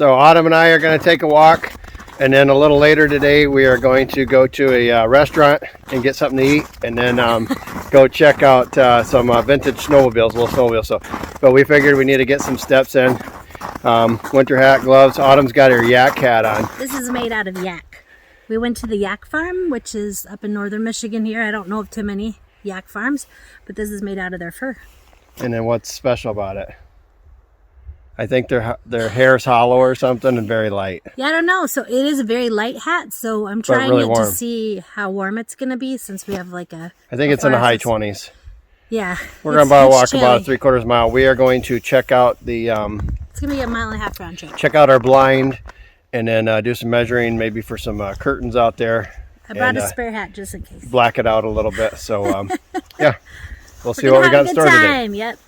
So Autumn and I are going to take a walk, and then a little later today we are going to go to a restaurant and get something to eat, and then go check out some vintage snowmobiles, little snowmobiles. So, but we figured we need to get some steps in. Winter hat, gloves. Autumn's got her yak hat on. This is made out of yak. We went to the yak farm, which is up in northern Michigan here. I don't know of too many yak farms, but this is made out of their fur. And then what's special about it? I think their hair's hollow or something and very light. Yeah, I don't know. So it is a very light hat. So I'm trying really it warm. to see how warm it's going to be since we have like a... I think it's in the high 20s. Yeah. We're going to walk about a 3/4 mile. We are going to check out the... it's going to be a 1.5 mile round trip. Check out our blind and then do some measuring, maybe for some curtains out there. I brought a spare hat just in case. Black it out a little bit. So, yeah. We'll see what we got in store today. Yep.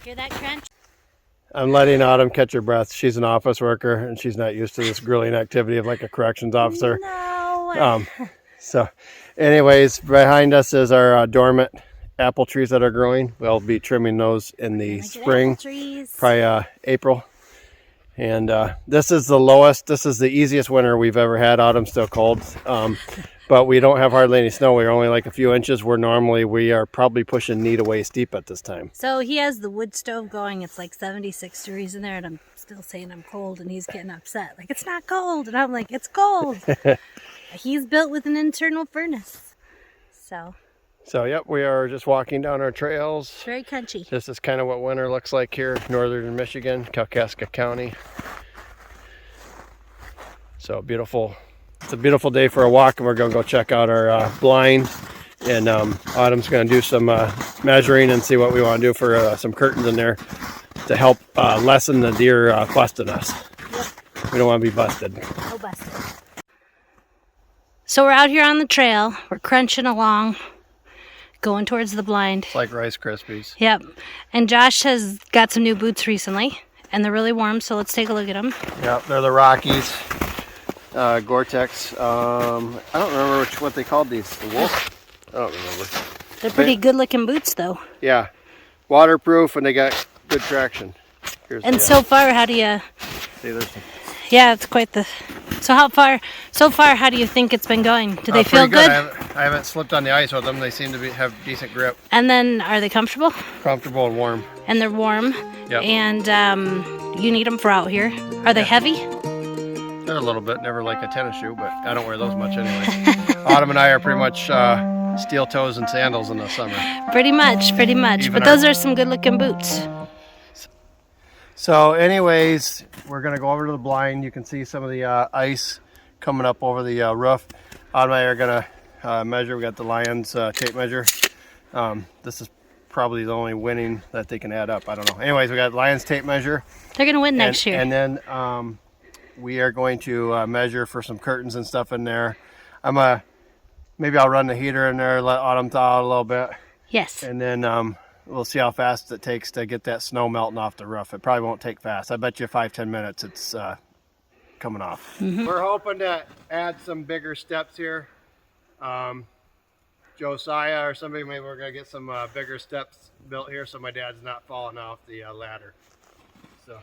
Hear that crunch? I'm letting Autumn catch her breath. She's an office worker and she's not used to this grilling activity of like a corrections officer. No. So anyways, behind us is our dormant apple trees that are growing. We'll be trimming those in the spring, probably April. And this is the lowest, this is the easiest winter we've ever had. Autumn's still cold. But we don't have hardly any snow. We're only like a few inches, where normally we are probably pushing knee to waist deep at this time. So he has the wood stove going. It's like 76 degrees in there, and I'm still saying I'm cold, and he's getting upset. Like, it's not cold. And I'm like, it's cold. He's built with an internal furnace. So, yep, we are just walking down our trails. It's very crunchy. This is kind of what winter looks like here, northern Michigan, Kalkaska County. So beautiful. It's a beautiful day for a walk, and we're going to go check out our blind. And Autumn's going to do some measuring and see what we want to do for some curtains in there to help lessen the deer busting us. Yep. We don't want to be busted. No busted. So we're out here on the trail. We're crunching along, going towards the blind. It's like Rice Krispies. Yep. And Josh has got some new boots recently, and they're really warm, so let's take a look at them. Yep, they're the Rockies. Gore-Tex. I don't remember what they called these. The Wolf? I don't remember. They're pretty good looking boots though. Yeah. Waterproof, and they got good traction. And so far, how do you... See, there's some... Yeah, it's quite the... So far, how do you think it's been going? Do they feel good? I haven't slipped on the ice with them. They seem to have decent grip. And then, are they comfortable? Comfortable and warm. And they're warm. Yep. And you need them for out here. Are they heavy? They're a little bit, never like a tennis shoe, but I don't wear those much anyway. Autumn and I are pretty much steel toes and sandals in the summer. Pretty much. But those are some good looking boots. So anyways, we're going to go over to the blind. You can see some of the ice coming up over the roof. Autumn and I are going to measure. We got the Lions tape measure. This is probably the only winning that they can add up. I don't know. Anyways, we got Lions tape measure. They're going to win next year. And then... we are going to measure for some curtains and stuff in there. Maybe I'll run the heater in there, let Autumn thaw out a little bit. Yes. And then we'll see how fast it takes to get that snow melting off the roof. It probably won't take fast. I bet you 5-10 minutes it's coming off. Mm-hmm. We're hoping to add some bigger steps here. Josiah or somebody, maybe we're going to get some bigger steps built here so my dad's not falling off the ladder. So.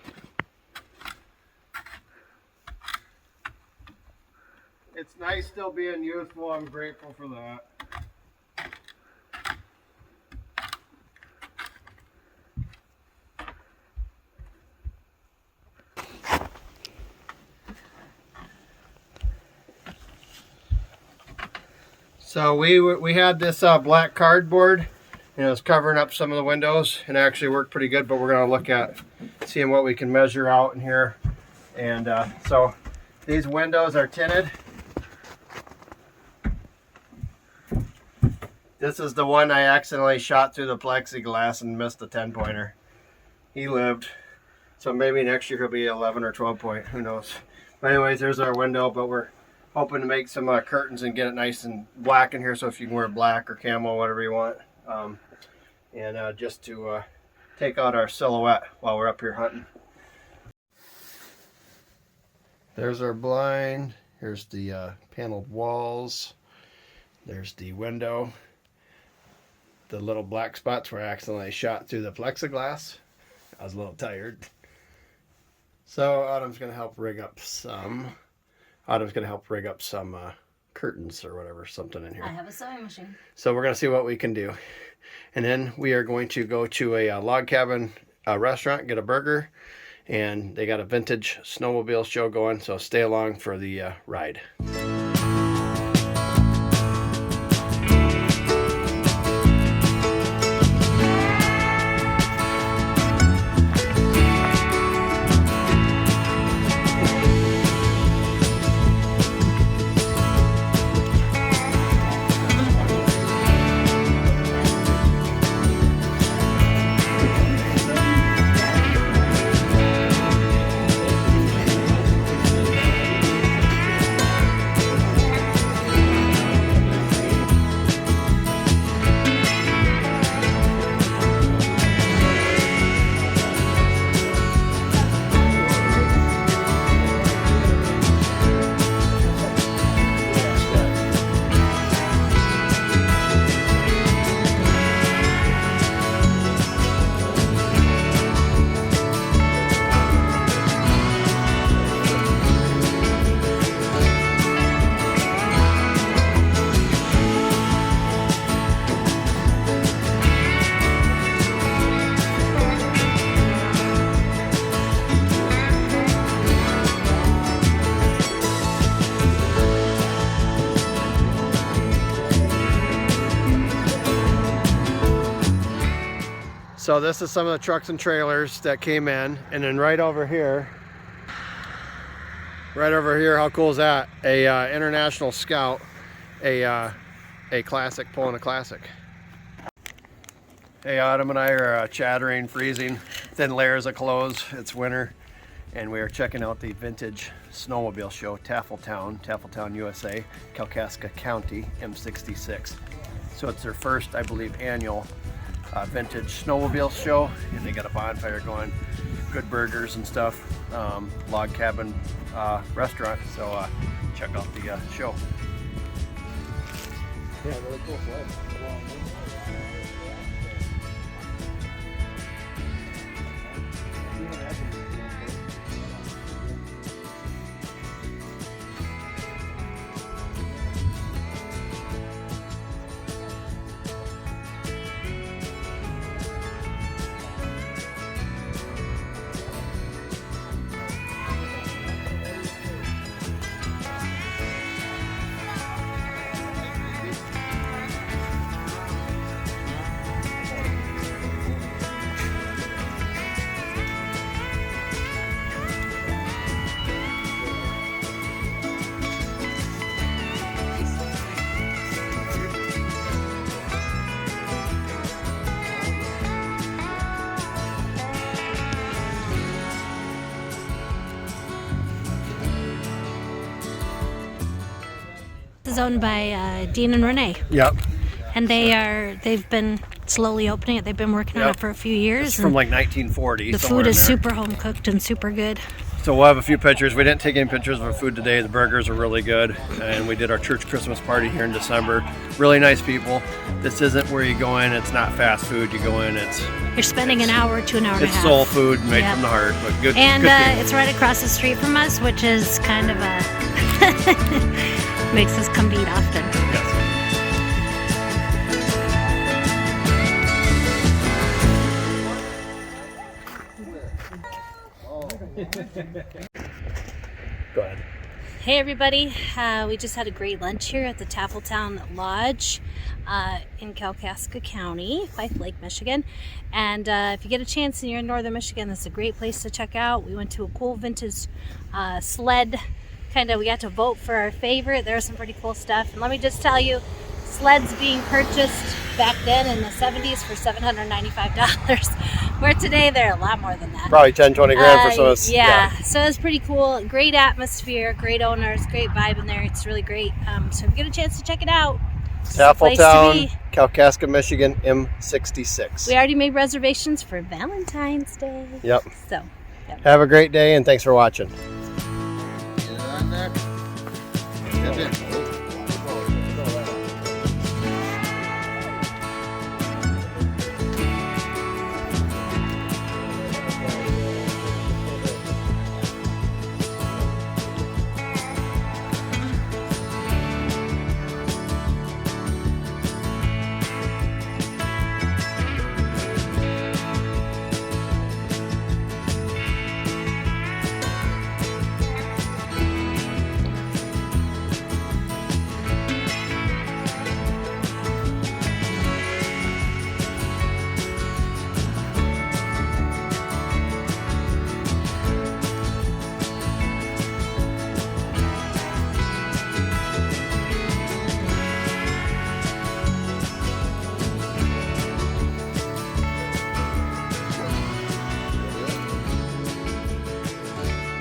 It's nice still being useful. I'm grateful for that. So we had this black cardboard, and it was covering up some of the windows, and it actually worked pretty good, but we're going to look at seeing what we can measure out in here. And so these windows are tinted. This is the one I accidentally shot through the plexiglass and missed the 10-pointer. He lived. So maybe next year he'll be 11 or 12 point. Who knows? But anyways, there's our window. But we're hoping to make some curtains and get it nice and black in here. So if you can wear black or camel, whatever you want. And just to take out our silhouette while we're up here hunting. There's our blind. Here's the paneled walls. There's the window. The little black spots were accidentally shot through the plexiglass. I was a little tired. So Autumn's gonna help rig up some. Curtains or whatever, something in here. I have a sewing machine. So we're gonna see what we can do, and then we are going to go to a log cabin restaurant, get a burger, and they got a vintage snowmobile show going. So stay along for the ride. So this is some of the trucks and trailers that came in, and then right over here, how cool is that? A International Scout, a classic pulling a classic. Hey, Autumn and I are chattering, freezing, thin layers of clothes. It's winter, and we are checking out the Vintage Snowmobile show, Taffletown, USA, Kalkaska County, M66. So it's their first, I believe, annual vintage snowmobile show, and they got a bonfire going, good burgers and stuff, log cabin restaurant. So check out the show. Yeah, really cool sled. This is owned by Dean and Renee. Yep. And they've been slowly opening it. They've been working on it for a few years. It's from like 1940. The food is super home cooked and super good. So we'll have a few pictures. We didn't take any pictures of our food today. The burgers are really good. And we did our church Christmas party here in December. Really nice people. This isn't where you go in. It's not fast food. You go in, you're spending an hour to an hour and a half. It's soul food made from the heart, but good. And good it's right across the street from us, which is kind of makes us come to eat often. Go ahead. Hey everybody, we just had a great lunch here at the Taffletown Lodge in Kalkaska County, Fife Lake, Michigan. And if you get a chance and you're in northern Michigan, this is a great place to check out. We went to a cool vintage sled, we got to vote for our favorite. There's some pretty cool stuff. And let me just tell you, sleds being purchased back then in the 70s for $795, where today they're a lot more than that. Probably 10, 20 grand for some of us. Yeah, so it's pretty cool. Great atmosphere, great owners, great vibe in there. It's really great. So if you get a chance to check it out, Taffletown, Kalkaska, Michigan, M66. We already made reservations for Valentine's Day. Yep. So, have a great day, and thanks for watching. Get on there.